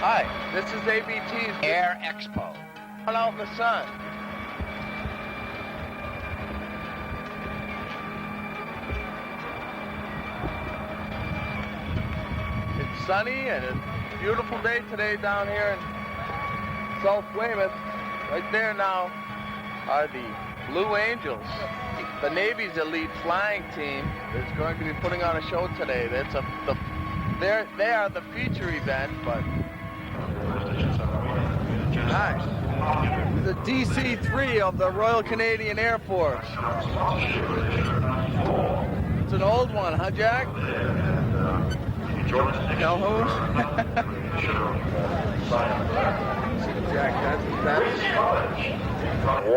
Hi, this is ABT's Air Expo. Out in the sun. It's sunny and it's a beautiful day today down here in South Weymouth. Right there now are the Blue Angels, the Navy's elite flying team that's going to be putting on a show today. They are the feature event, but hi. The DC-3 of the Royal Canadian Air Force. It's an old one, huh, Jack? You know who? Jack, that's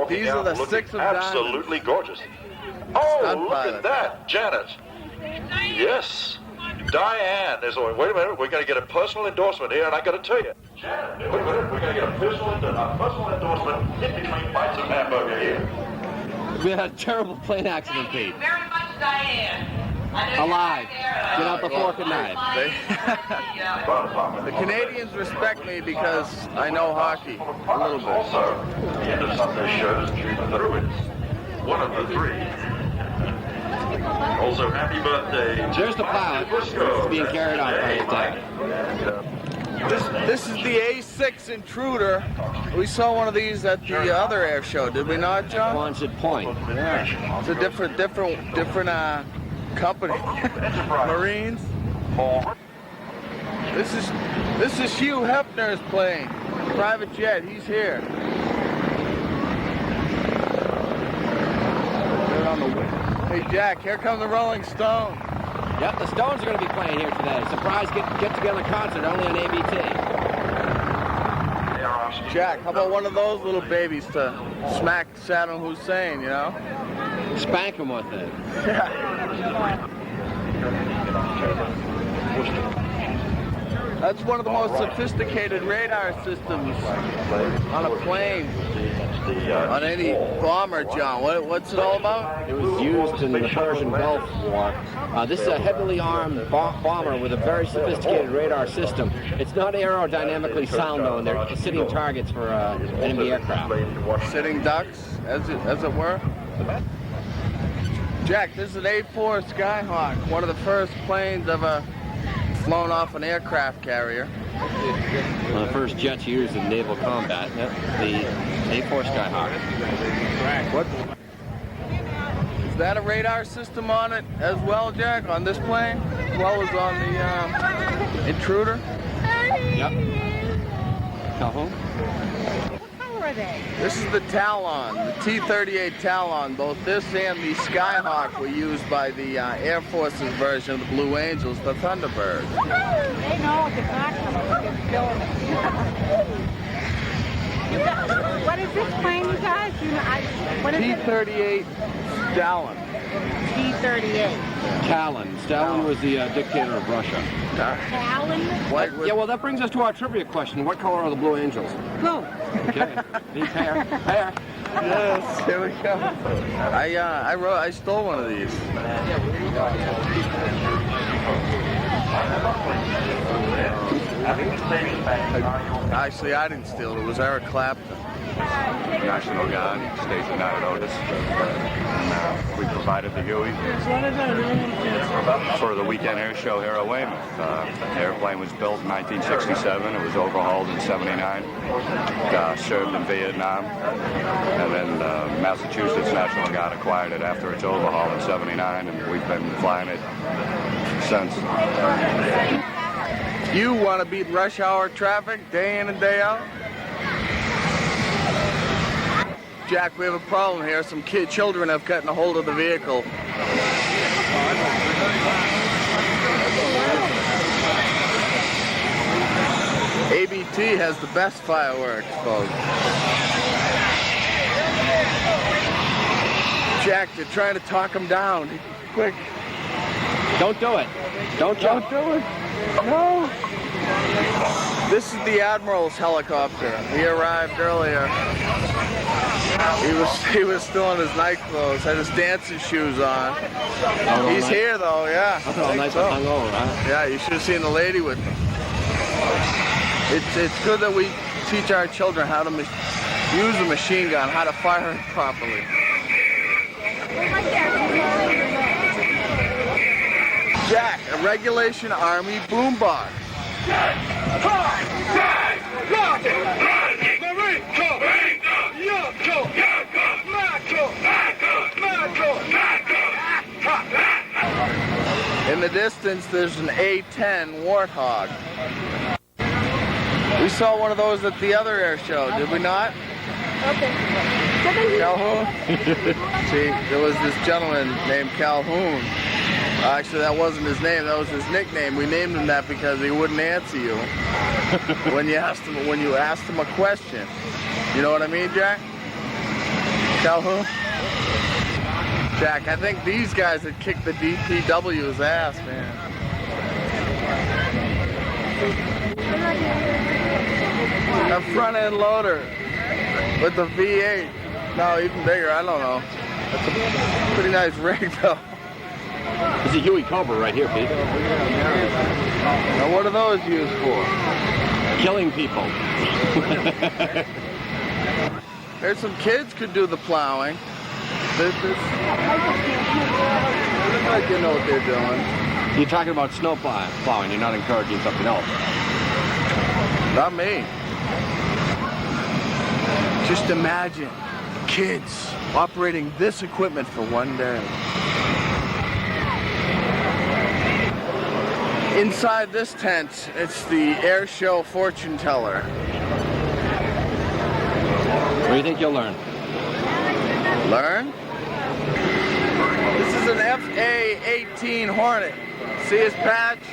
these are the 6 of absolutely gorgeous. Oh, look at that, Janet. Yes. Diane is on. Wait a minute, we're going to get a personal endorsement here, and I got to tell you. Janet, wait a minute, we're going to get a personal endorsement in between bites of hamburger here. We had a terrible plane accident, Pete. Thank you very much, Diane. Alive. Get out the fork and knife. The Canadians respect me because I know hockey a little bit. Also, the end of Sunday's show is June the Druids. One of the 3. Also, happy birthday. There's the pilot. It's being carried out by his dad. This is the A6 Intruder. We saw one of these at the other air show, did we not, John? Quonset Point. Yeah. It's a different company. Marines. This is Hugh Hefner's plane. Private jet. He's here. They're on the way. Hey Jack, here come the Rolling Stones. Yep, the Stones are going to be playing here today. Surprise get-together concert only on ABT. Jack, how about one of those little babies to smack Saddam Hussein, you know? Spank him with it. Yeah. That's one of the most sophisticated radar systems on a plane, on any bomber, John. What's it all about? It was used in the Persian Gulf War. This is a heavily armed bomber with a very sophisticated radar system. It's not aerodynamically sound, though, and they're sitting targets for enemy aircraft. Sitting ducks, as it were? Jack, this is an A4 Skyhawk, one of the first planes ever flown off an aircraft carrier. One of the first jets used in naval combat, the A4 Skyhawk. What? Is that a radar system on it as well, Jack, on this plane, as well as on the Intruder? Yep. Calhoun? This is the Talon, the T-38 Talon. Both this and the Skyhawk were used by the Air Force's version of the Blue Angels, the Thunderbird. They know what they're talking about. What is this plane, you guys? What is T-38 Stalin. T-38. Talon. Stalin was the dictator of Russia. Talon? Yeah, well, that brings us to our trivia question. What color are the Blue Angels? Blue. Okay. Neat pair. Pair. Yes, here we go. I stole one of these. Actually, I didn't steal it. It was Eric Clapton. National Guard stationed out at Otis. We provided the Huey for the weekend air show here at Weymouth. The airplane was built in 1967. It was overhauled in '79. Served in Vietnam. And then Massachusetts National Guard acquired it after its overhaul in '79, and we've been flying it since. You want to beat rush hour traffic day in and day out? Jack, we have a problem here. Some children have gotten a hold of the vehicle. ABT has the best fireworks, folks. Jack, they're trying to talk him down. Quick. Don't do it. Don't jump. Don't do it. No. This is the Admiral's helicopter. He arrived earlier. He was still in his night clothes, had his dancing shoes on. He's here though, yeah. All night hungover, huh? Yeah, you should have seen the lady with him. It's good that we teach our children how to use a machine gun, how to fire it properly. Jack, a regulation Army boombox. In the distance, there's an A10 Wart Hog. We saw one of those at the other air show, did we not? Calhoun? See, there was this gentleman named Calhoun. Actually, that wasn't his name, that was his nickname. We named him that because he wouldn't answer you when you asked him a question. You know what I mean, Jack? Calhoun? Jack, I think these guys had kicked the DPW's ass, man. A front end loader with the V8. No, even bigger, I don't know. That's a pretty nice rig, though. It's a Huey Cobra right here, Pete. Now, what are those used for? Killing people. There's some kids could do the plowing. They look like you know what they're doing. You're talking about snow plowing. You're not encouraging something else. Not me. Just imagine kids operating this equipment for one day. Inside this tent, it's the air show fortune teller. What do you think you'll learn? Learn? This is an FA-18 Hornet. See his patch?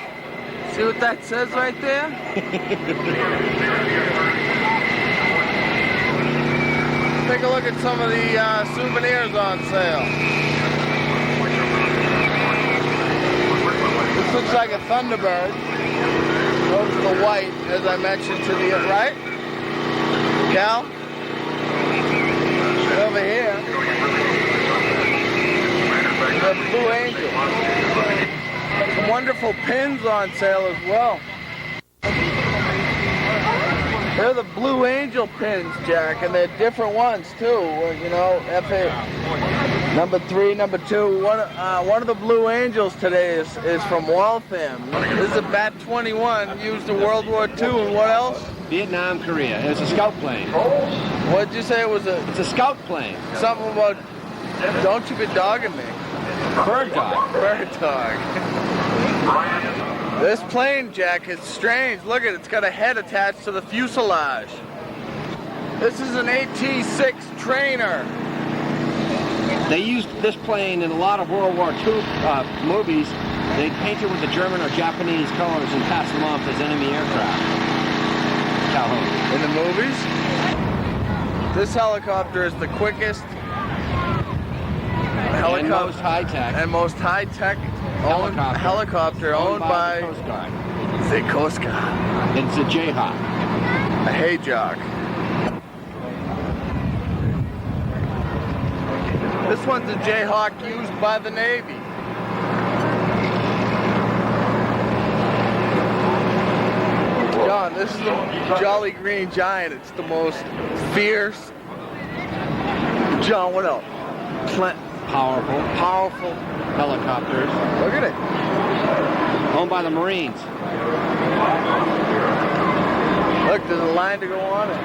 See what that says right there? Take a look at some of the souvenirs on sale. This looks like a Thunderbird. Those are the white, as I mentioned to the right. Cal? Over here, the Blue Angel. Some wonderful pins on sale as well. They're the Blue Angel pins, Jack, and they're different ones too. You know, FA number 3, number 2. One of the Blue Angels today is from Waltham. This is a Bat 21 used in World War II, and what else? Vietnam, Korea. It's a scout plane. What did you say it was a? It's a scout plane. Something about, don't you be dogging me. Bird dog. Bird dog. This plane, Jack, is strange. Look at it, it's got a head attached to the fuselage. This is an AT-6 trainer. They used this plane in a lot of World War II movies. They painted with the German or Japanese colors and passed them off as enemy aircraft. Calhoun. In the movies? This helicopter is the quickest And most high-tech. And most high-tech helicopter owned by the Coast Guard. Sikorsky. It's a Jayhawk. A Hayjock. This one's a Jayhawk used by the Navy. John, this is the Jolly Green Giant. It's the most fierce. John, what else? Powerful helicopters. Look at it. Owned by the Marines. Look, there's a line to go on it.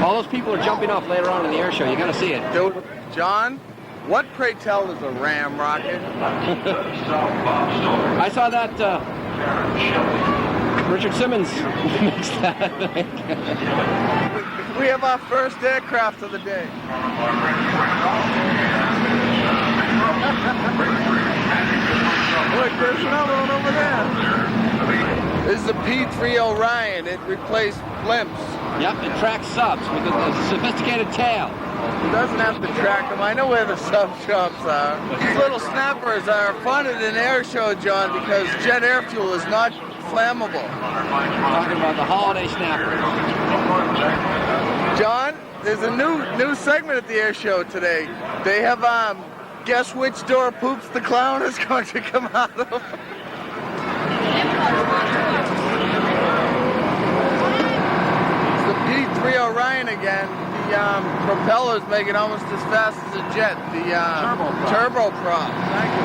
All those people are jumping off later on in the air show. You got to see it. Dude, John, what, pray tell, is a ram rocket? I saw that Richard Simmons mixed that. We have our first aircraft of the day. Look, there's another one over there. This is a P-3 Orion. It replaced blimps. Yep, it tracks subs with a sophisticated tail. It doesn't have to track them. I know where the sub shops are. These little snappers are fun at an air show, John, because jet air fuel is not flammable. Talking about the holiday snappers. John, there's a new segment at the air show today. They have guess which door Poops the Clown is going to come out of. Orion again. The propeller's making almost as fast as a jet. The turboprop. Thank you.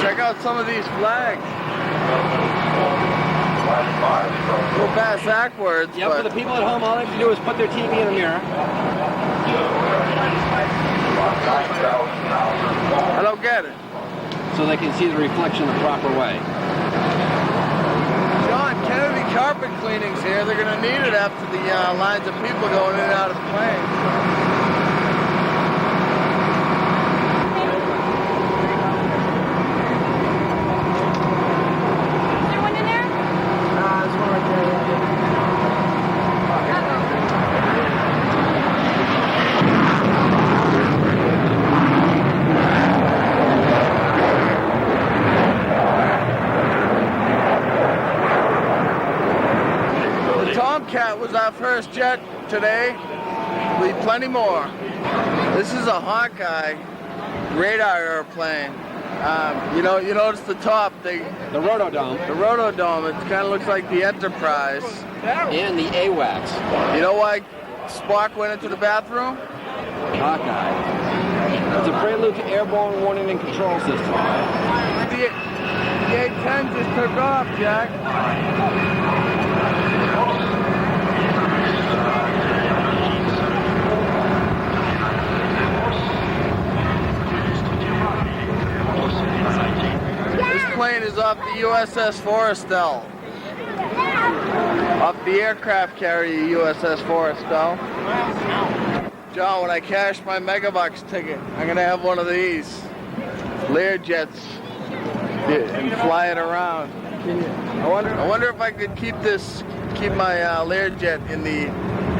Check out some of these flags. Go past backwards. Yep, for the people at home, all they have to do is put their TV in a mirror. I don't get it. So they can see the reflection the proper way. John, Kennedy carpet cleaning's here. They're going to need it after the lines of people going in and out of the plane. Tomcat was our first jet today. We'll be plenty more. This is a Hawkeye radar airplane. You notice the top, the rotodome. The rotodome. It kind of looks like the Enterprise. And the AWACS. You know why Spock went into the bathroom? Hawkeye. It's a prelude to airborne warning and control system. The A10 just took off, Jack. This plane is off the USS Forrestal. Off the aircraft carrier USS Forrestal. John, when I cash my Megabucks ticket, I'm gonna have one of these Learjets and fly it around. I wonder if I could keep my Learjet in the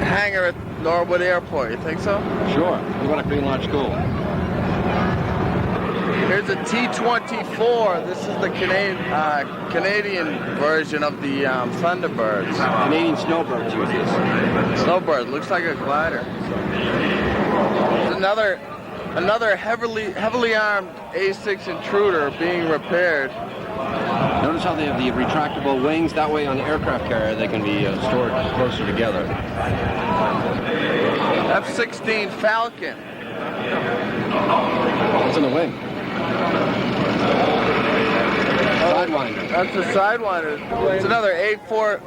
hangar at Norwood Airport. You think so? Sure. You want a green large school. Here's a T-24. This is the Canadian version of the Thunderbirds. Canadian Snowbirds use this. Snowbird looks like a glider. There's another heavily armed A6 Intruder being repaired. Notice how they have the retractable wings. That way on the aircraft carrier they can be stored closer together. F-16 Falcon. What's in the wing? Sidewinder. That's a Sidewinder. It's another A4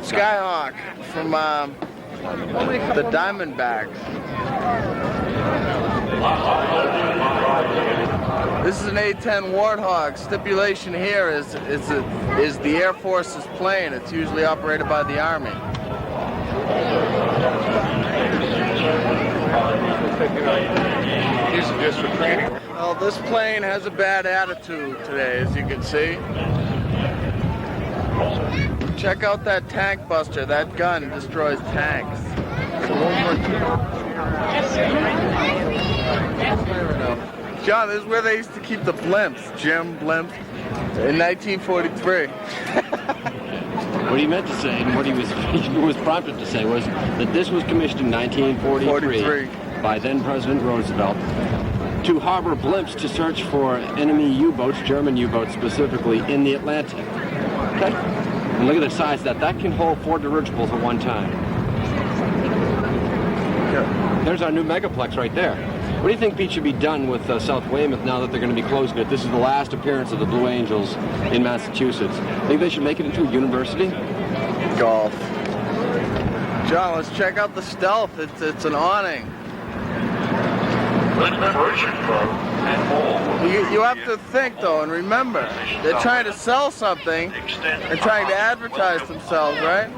Skyhawk from the Diamondbacks. This is an A10 Wart Hog. Stipulation here is the Air Force's plane. It's usually operated by the Army. These are just for training. Well, this plane has a bad attitude today, as you can see. Check out that tank buster. That gun destroys tanks. John, this is where they used to keep the blimps, Jim blimps, in 1943. What he meant to say, and what he was prompted to say, was that this was commissioned in 1943 by then President Roosevelt to harbor blimps to search for enemy U-boats, German U-boats specifically, in the Atlantic. Okay? And look at the size of that. That can hold 4 dirigibles at one time. Okay. There's our new megaplex right there. What do you think, Pete, should be done with South Weymouth now that they're going to be closing it? This is the last appearance of the Blue Angels in Massachusetts. Think they should make it into a university? Golf. John, let's check out the Stealth. It's an awning. You have to think, though, and remember, they're trying to sell something. They're trying to advertise themselves, right?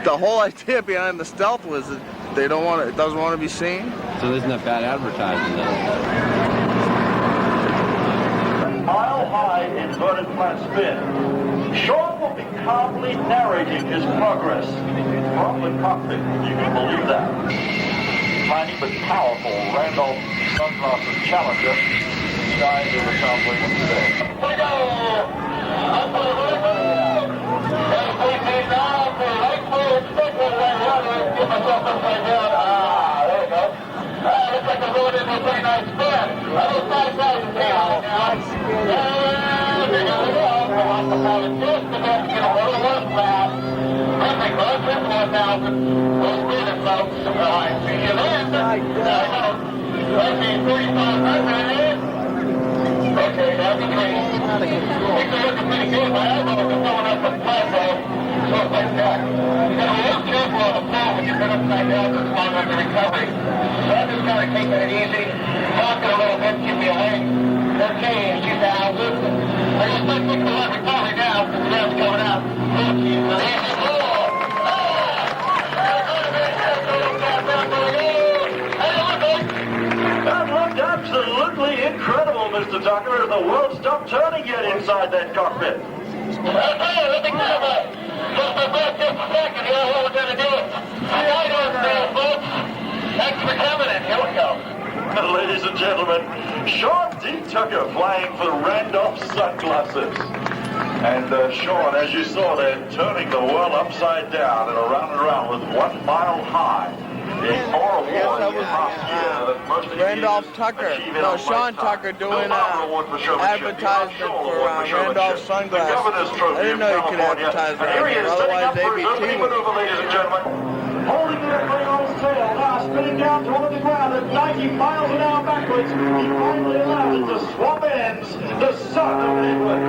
The whole idea behind the Stealth was that it doesn't want to be seen. So isn't that bad advertising, then? Mile-high inverted flat spin. Sean will be calmly narrating his progress from the cockpit. You can believe that. Tiny but powerful Randolph subclasses Challenger skies over South Weymouth today. Looks like the road is a pretty nice spin. Other side now. There we go. Off the pilot just to get a little less fast. Perfect. Falcon. We'll see it, folks. See you then. That'd be 3,500. Okay, now the train. It's looking pretty good. My elbow is going up the platform. Sort like that. You gotta be real careful on the floor when you've been upside down this long on the recovery. So I'm just kind of taking it easy, talking a little bit, keep me awake. Okay, 2,000. I just like to go on recovery now because the air's coming out. Okay, so here's the floor. That looked absolutely incredible, Mr. Tucker, as the world stopped turning yet inside that cockpit. Let me grab it. Just my breath just a second here. What we're going to do. See how you doing, folks? Thanks for coming in. Here we go. Ladies and gentlemen, Sean D. Tucker flying for Randolph sunglasses. And Sean, as you saw there, turning the world upside down and around with 1 mile high. The Aura Award that was last year that most of Randolph you Tucker. achieve in No, a Sean lifetime. Tucker doing advertisement advertisement for Randolph sunglasses. I didn't know you could advertise And here he that. is setting Otherwise, up for his ABT opening would. maneuver, ladies and gentlemen. Holding the airplane on his tail, now spinning down toward the ground at 90 miles an hour backwards. He finally allows it to swap ends, the son of England.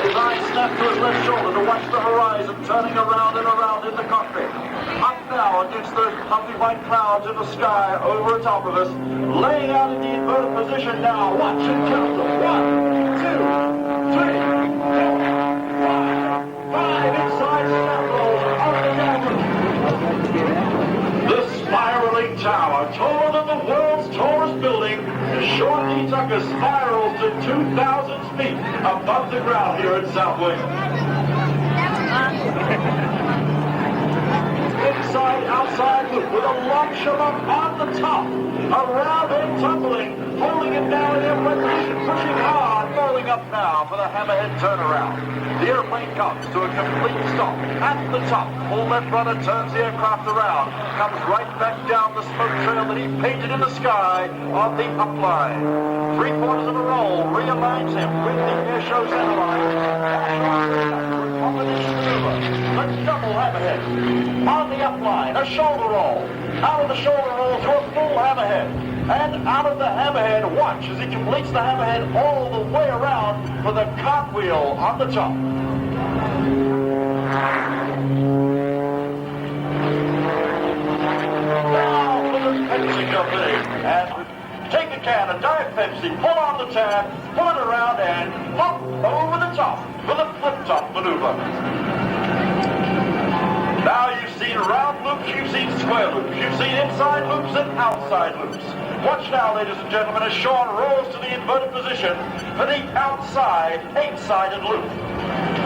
His eyes snap to his left shoulder to watch the horizon, turning around and around in the cockpit. Up now against the puffy white clouds in the sky over top of us, laying out in the inverted position now. Watch and count them. 1, 2, 3, 4, 5 inside snap rolls on the camera. The spiraling tower, taller than the world's tallest building, Sean D. Tucker spirals to 2,000 feet above the ground here at South Weymouth. Inside, outside loop with a launch up on the top. Around and tumbling, holding it down in airplane position, pushing hard, rolling up now for the hammerhead turnaround. The airplane comes to a complete stop at the top. Full left rudder turns the aircraft around, comes right back down the smoke trail that he painted in the sky on the upline. 3/4 of a roll realigns him with the air show center line. Combination maneuver. A double hammerhead. On the upline, a shoulder roll. Out of the shoulder roll to a full hammerhead. And out of the hammerhead, watch as he completes the hammerhead all the way around for the cartwheel on the top. Now for the Pepsi Company. And take a can of Diet Pepsi, pull on the tab, pull it around, and hop over the top for the flip-top maneuver. Now you've seen round loops, you've seen square loops, you've seen inside loops and outside loops. Watch now, ladies and gentlemen, as Sean rolls to the inverted position for the outside 8-sided loop.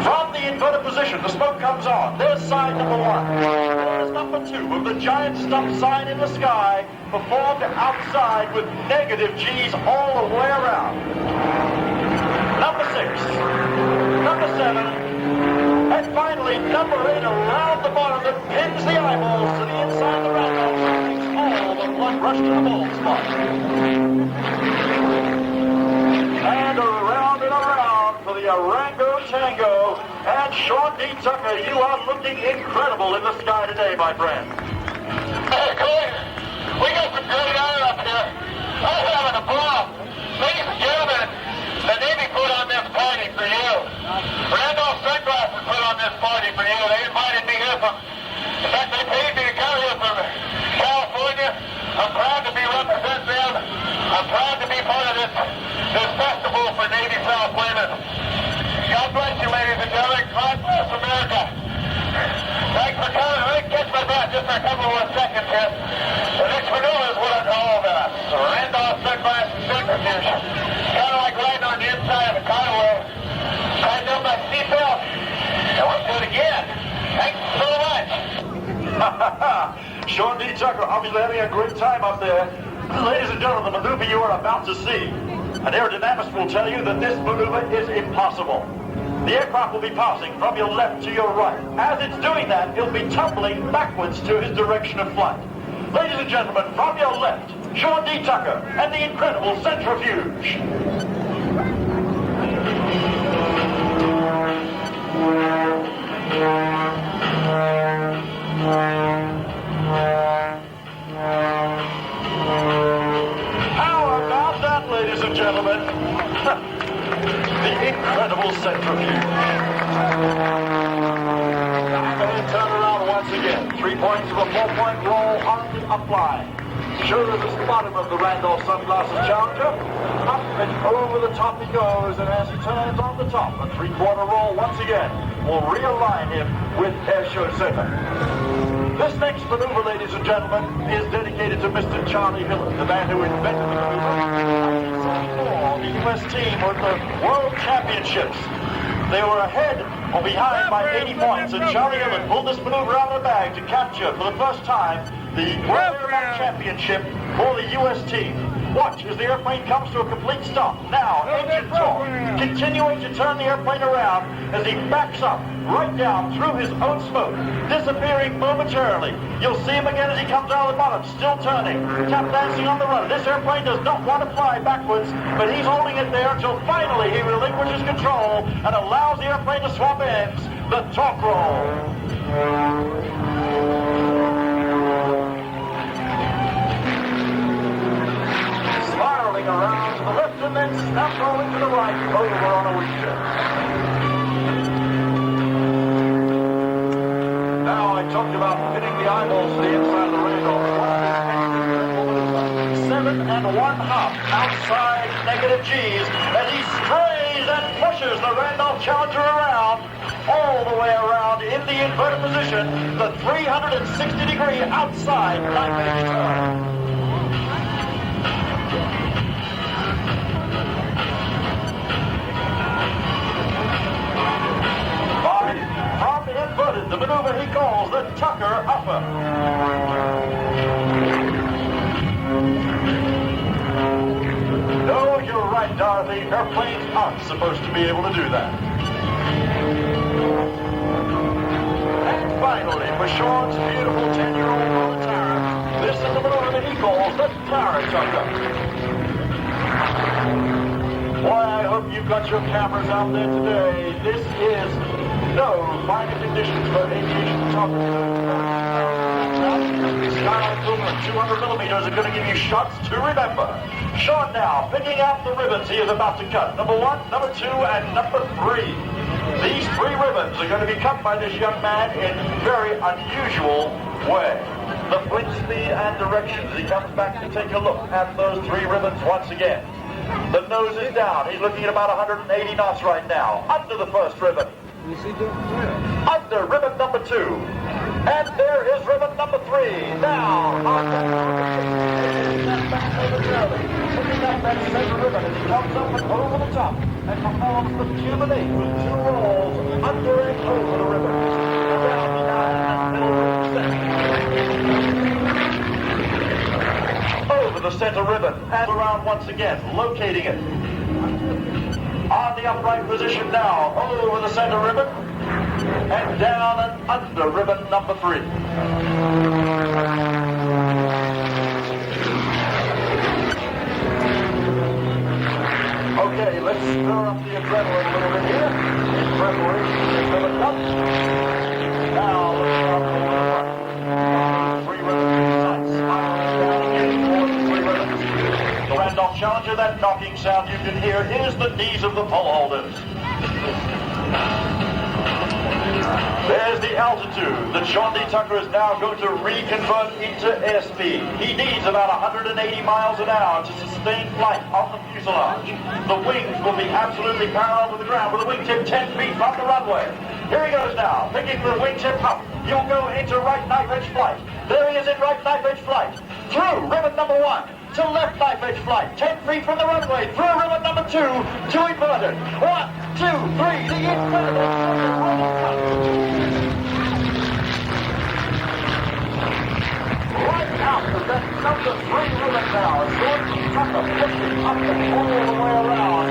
From the inverted position, the smoke comes on. There's side number 1. There's number 2 of the giant stop sign in the sky, performed outside with negative G's all the way around. Number 6. Number 7. And finally, number 8 around the bottom that pins the eyeballs to the inside of the Randolph and makes all the blood rush to the bald spot. And around for the Orango Tango. And Sean D. Tucker, you are looking incredible in the sky today, my friend. Hey, Clay, we got some great air up here. I'm having a ball. Ladies and gentlemen, the Navy put on this party for you. Randolph Sunglasses put on this party for you. They invited me here from, in fact, they paid me to come here from California. I'm proud to be representing them. I'm proud to be part of this festival for Navy South Weymouth. God bless you, ladies and gentlemen. God bless America. Thanks for coming. Let me catch my breath just for a couple more seconds here. The next maneuver is what I call the Randolph Sunglasses Centrifuge. Kind of like riding on the inside of a cartwheel. Tighten up my seatbelt. And let's do it again. Thanks so much. Sean D. Tucker obviously having a great time up there. Ladies and gentlemen, the maneuver you are about to see. An aerodynamist will tell you that this maneuver is impossible. The aircraft will be passing from your left to your right. As it's doing that, it'll be tumbling backwards to his direction of flight. Ladies and gentlemen, from your left, Sean D. Tucker and the incredible centrifuge. How about that, ladies and gentlemen? The incredible centrifuge. And then turn around once again. 3 points of a 4-point roll on the upline. Sure as the bottom of the Randolph Sunglasses Challenger. Up and over the top he goes, and as he turns on the top, a 3-quarter roll once again will realign him with airshow center. This next maneuver, ladies and gentlemen, is dedicated to Mr. Charlie Hillard, the man who invented the maneuver. The U.S. team were the World Championships. They were ahead or behind by 80 points, and Charlie Hillard pulled this maneuver out of the bag to capture, for the first time, the World Championship for the U.S. team. Watch as the airplane comes to a complete stop. Now, engine torque, continuing to turn the airplane around as he backs up right down through his own smoke, disappearing momentarily. You'll see him again as he comes out of the bottom, still turning, tap dancing on the run. This airplane does not want to fly backwards, but he's holding it there until finally he relinquishes control and allows the airplane to swap ends. The torque roll. Spiraling around to the left and then snap rolling to the right over on a wheelchair. Now I talked about hitting the eyeballs to the inside of the Randolph. 7½ outside negative G's as he strays and pushes the Randolph Challenger around, all the way around in the inverted position, the 360-degree outside knife-edge turn. From inverted, the maneuver he calls the Tucker Upper. No, you're right, Dorothy. Airplanes aren't supposed to be able to do that. And finally, for Sean's beautiful 10-year-old mother Tara, this is the maneuver that he calls the Tara Tucker. Boy, I hope you've got your cameras out there today. This is no finer conditions for aviation photography. Skyhawk film at 200 millimeters are going to give you shots to remember. Sean now picking out the ribbons he is about to cut. Number 1, number 2, and number 3. These 3 ribbons are going to be cut by this young man in a very unusual way. The flick speed and direction as he comes back to take a look at those 3 ribbons once again. The nose is down. He's looking at about 180 knots right now. Under the first ribbon. Under ribbon number 2. And there is ribbon number 3. Now, picking up that center ribbon as he comes up and over the top and performs the Cuban 8 with 2 rolls under and over the ribbon. Around the over the center ribbon and around once again, locating it. On the upright position now, over the center ribbon, and down and under ribbon number 3. Okay, let's stir up the adrenaline a little bit here in preparation for the cut. Now, let's start over the front. 3 ribbons, spiraling down again towards the 3 ribbons. The Randolph Challenger, that knocking sound you can hear is the knees of the pole holders. There's the altitude that Sean D. Tucker is now going to reconvert into airspeed. He needs about 180 miles an hour to sustain flight on the fuselage. The wings will be absolutely parallel to the ground with a wingtip 10 feet from the runway. Here he goes now, picking the wingtip up. He'll go into right knife edge flight. There he is in right knife edge flight. Through ribbon number 1. To left knife edge flight, 10 feet from the runway, through ribbon number 2, to inverted. 1, 2, 3, the incredible right out of that number 3 ribbon now. George Tucker pushing up and all the way around,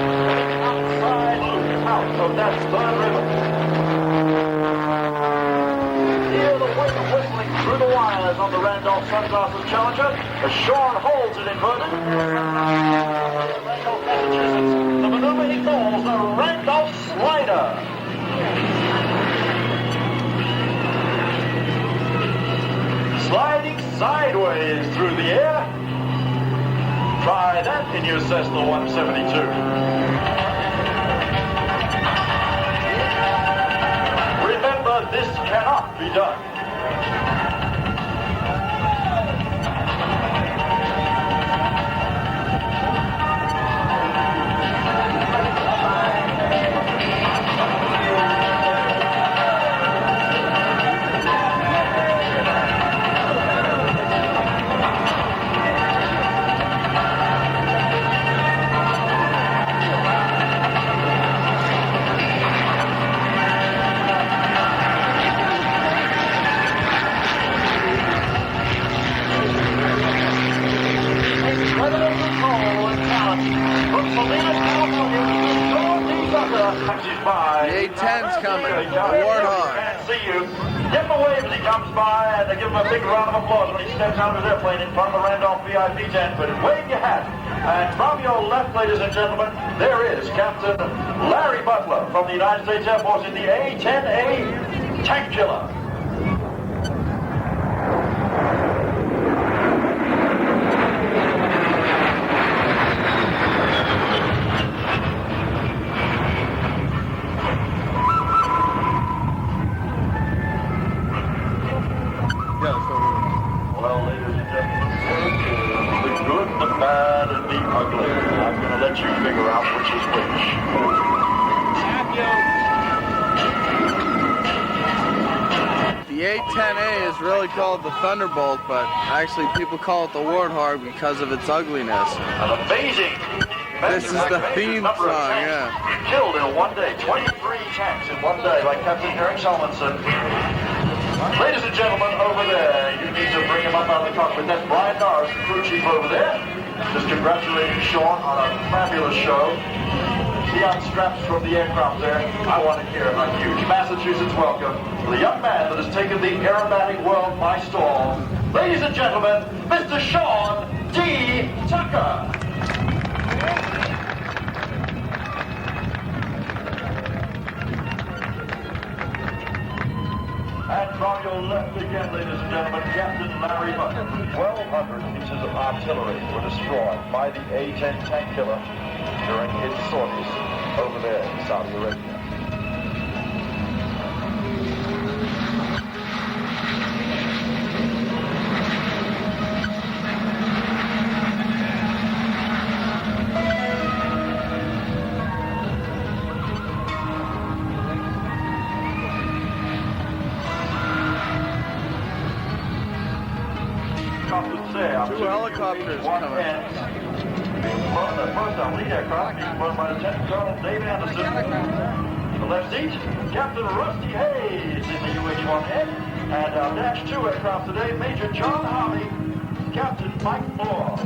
outside out of that 3rd ribbon. Hear the wind whistling through the wires on the Randolph Sunglasses Challenger as Sean holds it inverted. Randolph, Massachusetts. The maneuver he calls the Randolph Slider. sideways through the air. Try that in your Cessna 172. Remember, this cannot be done. The A10's coming, the Wart Hog. Can't see you. Give him a wave as he comes by, and give him a big round of applause when he steps out of his airplane in front of the Randolph VIP tent. But wave your hat. And from your left, ladies and gentlemen, there is Captain Larry Butler from the United States Air Force in the A10 Tank Killer. Well, ladies and gentlemen, the good, the bad, and the ugly. I'm going to let you figure out which is which. The A10A is really called the Thunderbolt, but actually people call it the Wart Hog because of its ugliness. An amazing. This is the theme song, yeah. Killed in one day, 23 tanks in one day, like Captain Eric Salmonson. Ladies and gentlemen, over there, you need to bring him up out of the cockpit. That's Brian Norris, the crew chief over there. Just congratulating Sean on a fabulous show. See on straps from the aircraft there. I want to hear a huge Massachusetts welcome to the young man that has taken the aerobatic world by storm. Ladies and gentlemen, Mr. Sean D. Tucker. And from your left again, ladies and gentlemen, Captain Larry Butler. 1,200 pieces of artillery were destroyed by the A10 Tank Killer during its sorties over there in Saudi Arabia. Two helicopters coming. Well, the first our lead aircraft being flown by Lieutenant Colonel Dave Anderson. The left seat, Captain Rusty Hayes in the UH-1N. And our Dash 2 aircraft today, Major John Harvey, Captain Mike Moore.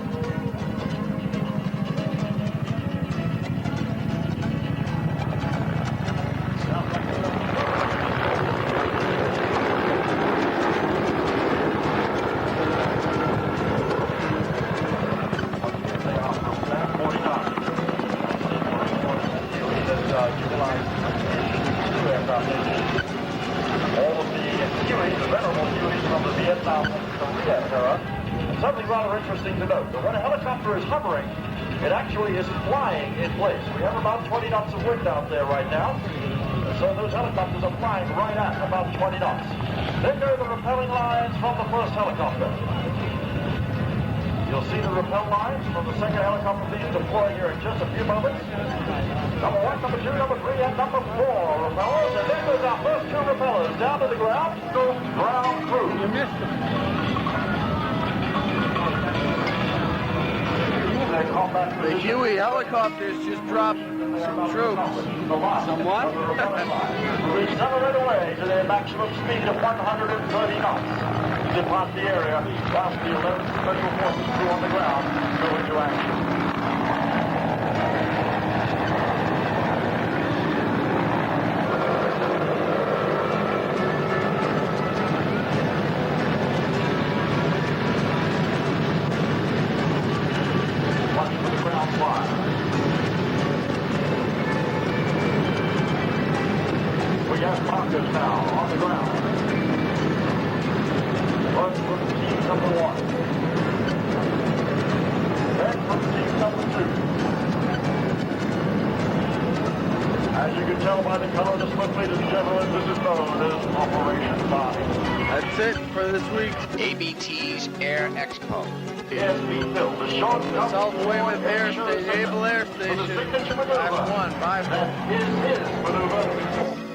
Something rather interesting to note, that when a helicopter is hovering, it actually is flying in place. We have about 20 knots of wind out there right now, so those helicopters are flying right at about 20 knots. Then go the rappelling lines from the first helicopter. You'll see the rappel lines from the second helicopter being deployed here in just a few moments. Number 1, number 2, number 3, and number 4 rappellers. And then goes our first 2 rappellers down to the ground. Ground crew. You missed them. The Huey helicopters just dropped some troops. Somewhat? We accelerate away to their maximum speed of 130 knots. Depart the area whilst the 11th Special Forces crew on the ground go into action. We have markers now on the ground. First, team number 1. That's it for this week's ABT's Air Expo. the South Weymouth Air Station, Naval Air Station. I've won 5 Is his maneuver.